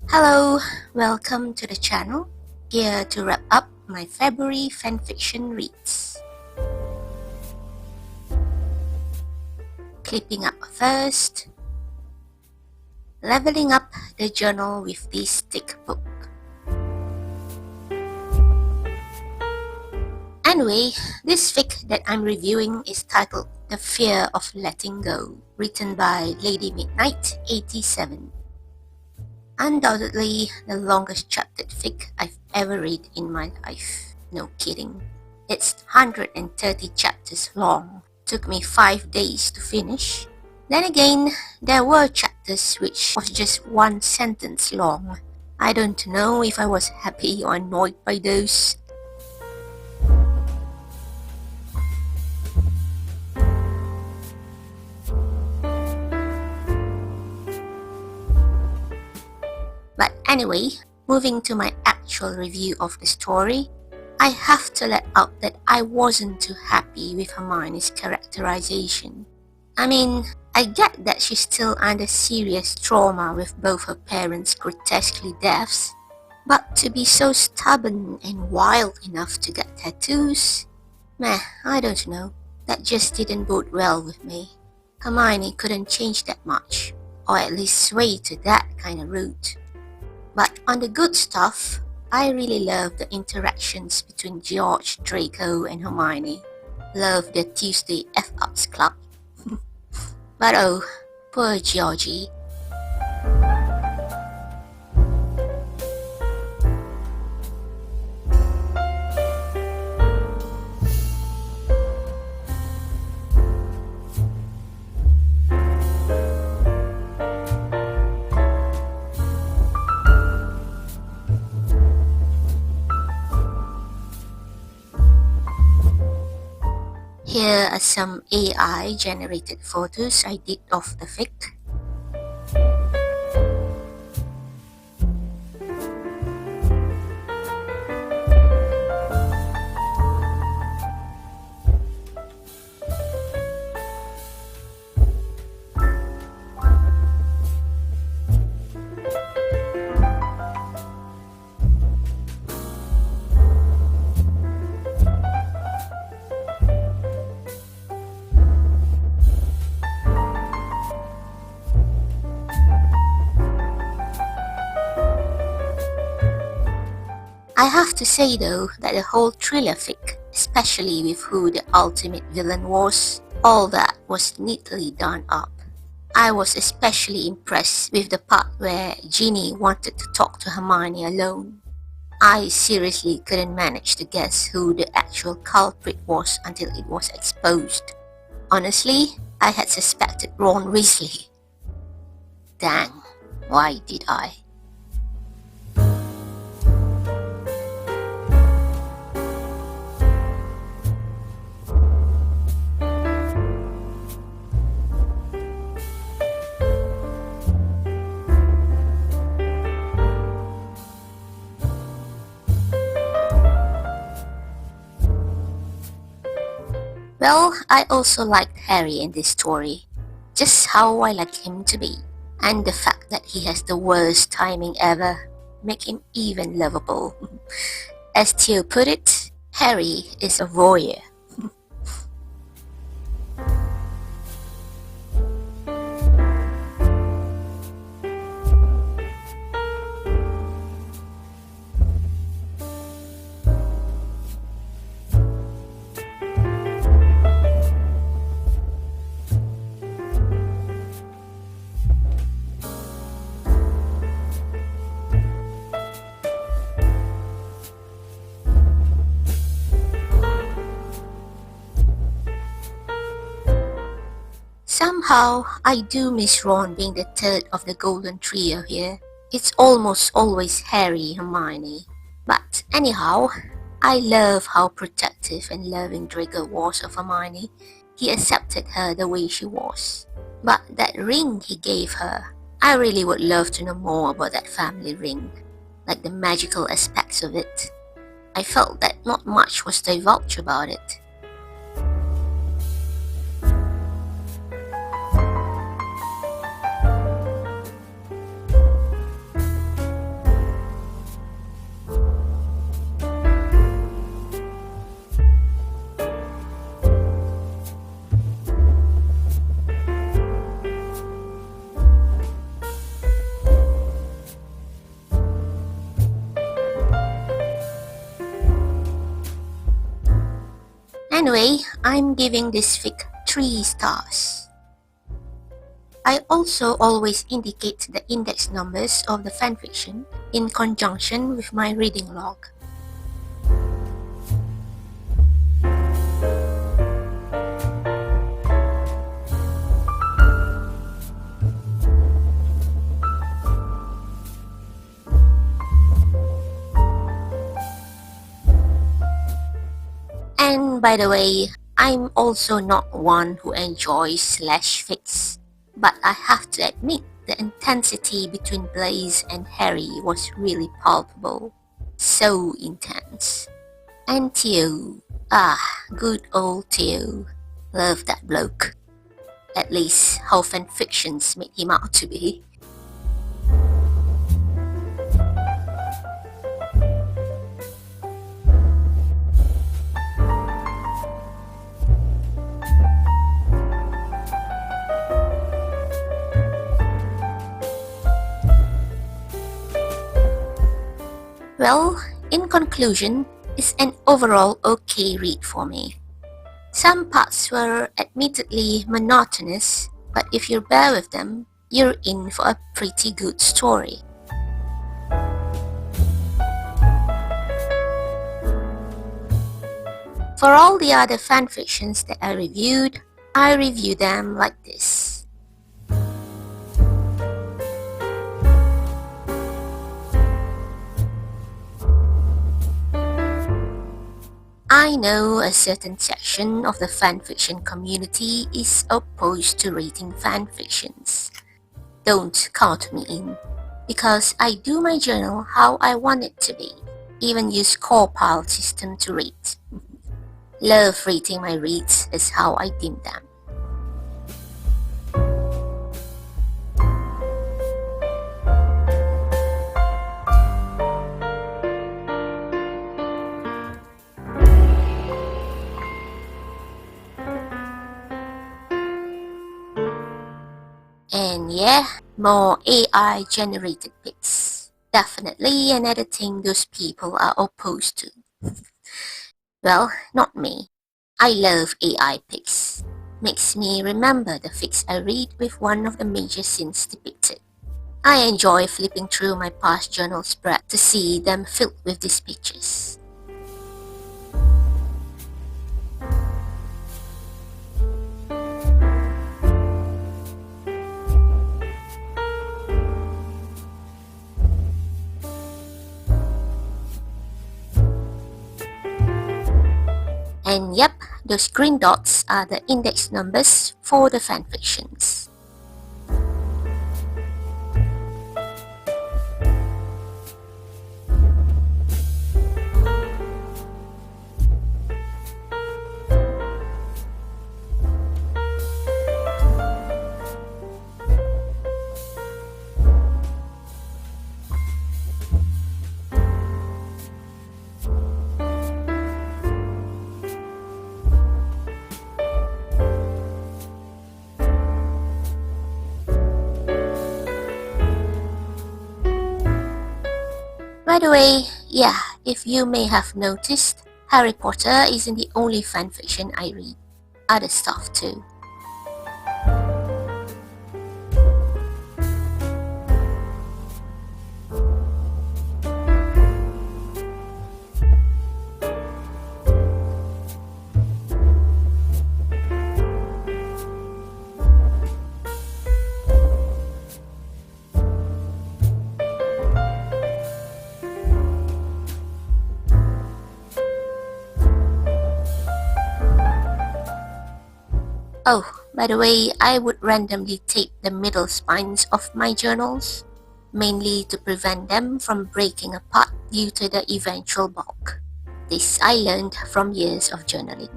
Hello, welcome to the channel. Here to wrap up my February fanfiction reads. Clipping up first. Leveling up the journal with this thick book. Anyway, this fic that I'm reviewing is titled The Fear of Letting Go, written by Lady Midnight 87. Undoubtedly the longest chaptered fic I've ever read in my life. No kidding. It's 130 chapters long. Took me 5 days to finish. Then again, there were chapters which was just one sentence long. I don't know if I was happy or annoyed by those. But anyway, moving to my actual review of the story, I have to let out that I wasn't too happy with Hermione's characterization. I mean, I get that she's still under serious trauma with both her parents' grotesquely deaths, but to be so stubborn and wild enough to get tattoos? Meh, I don't know. That just didn't bode well with me. Hermione couldn't change that much, or at least sway to that kind of route. But on the good stuff, I really love the interactions between George, Draco, and Hermione. Love the Tuesday F-Ups club. But oh, poor Georgie. Here are some AI-generated photos I did of the fic. I have to say though that the whole thriller fic, especially with who the ultimate villain was, all that was neatly done up. I was especially impressed with the part where Ginny wanted to talk to Hermione alone. I seriously couldn't manage to guess who the actual culprit was until it was exposed. Honestly, I had suspected Ron Weasley. Dang, why did I? Well, I also liked Harry in this story, just how I like him to be, and the fact that he has the worst timing ever make him even lovable. As Theo put it, Harry is a voyeur. Somehow, I do miss Ron being the third of the golden trio here. It's almost always Harry, Hermione. But anyhow, I love how protective and loving Draco was of Hermione. He accepted her the way she was. But that ring he gave her, I really would love to know more about that family ring, like the magical aspects of it. I felt that not much was divulged about it. Anyway, I'm giving this fic 3 stars. I also always indicate the index numbers of the fanfiction in conjunction with my reading log. And by the way, I'm also not one who enjoys slash fics, but I have to admit the intensity between Blaze and Harry was really palpable. So intense. And Theo, good old Theo. Love that bloke. At least how fanfictions made him out to be. Well, in conclusion, it's an overall okay read for me. Some parts were admittedly monotonous, but if you bear with them, you're in for a pretty good story. For all the other fanfictions that I review them like this. I know a certain section of the fanfiction community is opposed to reading fanfictions. Don't count me in, because I do my journal how I want it to be, even use core pile system to read. Love reading my reads is how I deem them. And yeah, more AI generated pics. Definitely another thing those people are opposed to. Well, not me. I love AI pics. Makes me remember the fics I read with one of the major scenes depicted. I enjoy flipping through my past journal spread to see them filled with these pictures. And yep, those green dots are the index numbers for the fanfictions. By the way, yeah, if you may have noticed, Harry Potter isn't the only fanfiction I read. Other stuff too. Oh, by the way, I would randomly tape the middle spines of my journals, mainly to prevent them from breaking apart due to the eventual bulk. This I learned from years of journaling.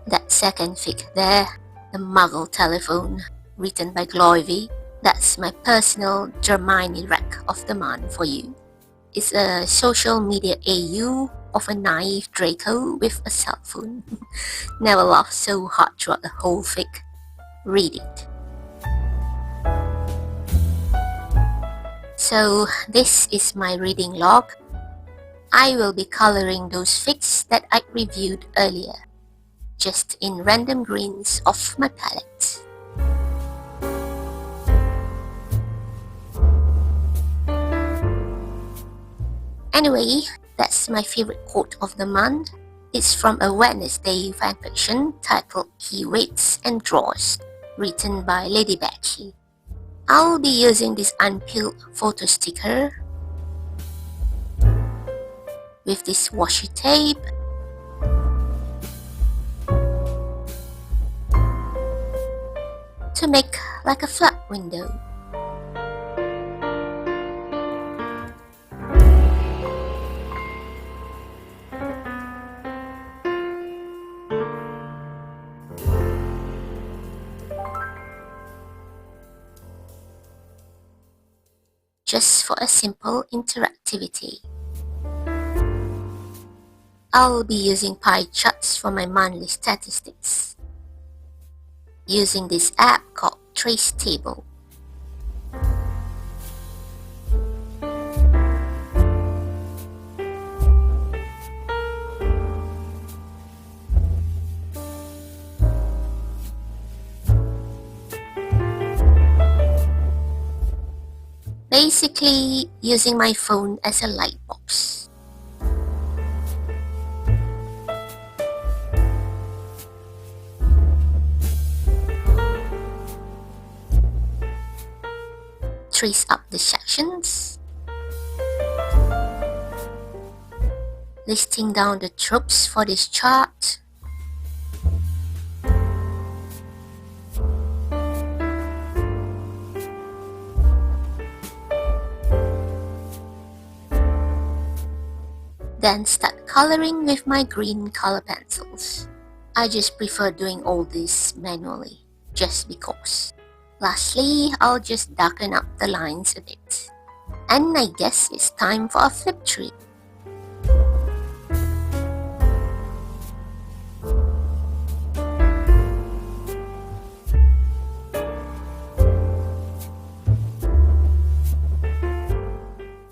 That second fic there, The Muggle Telephone, written by Gloivy, that's my personal Dramione wreck of the month for you. It's a social media AU of a naive Draco with a cell phone. Never laughed so hard throughout the whole fic. Read it. So this is my reading log. I will be coloring those fics that I reviewed earlier, just in random greens of my palette. Anyway, that's my favorite quote of the month. It's from a Wednesday fanfiction titled He Waits and Draws, written by Lady Batchy. I'll be using this unpeeled photo sticker with this washi tape to make like a flat window. Just for a simple interactivity. I'll be using pie charts for my monthly statistics, using this app called Trace Table. Basically, using my phone as a light box. Trace up the sections, listing down the tropes for this chart, then start coloring with my green color pencils. I just prefer doing all this manually, just because. Lastly, I'll just darken up the lines a bit. And I guess it's time for a flip through.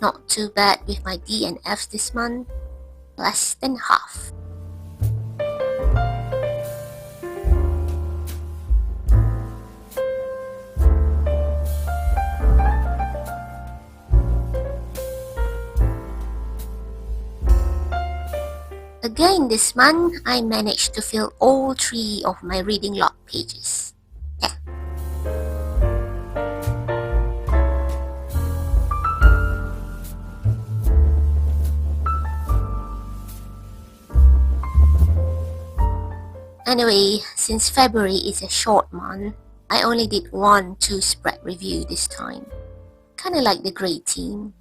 Not too bad with my D and Fs this month. Less than half. Again this month, I managed to fill all 3 of my reading log pages. Yeah. Anyway, since February is a short month, I only did 1 2-spread review this time. Kinda like the grey theme.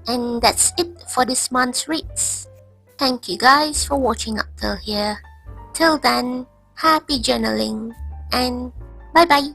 And that's it for this month's reads. Thank you guys for watching up till here. Till then, happy journaling and bye bye.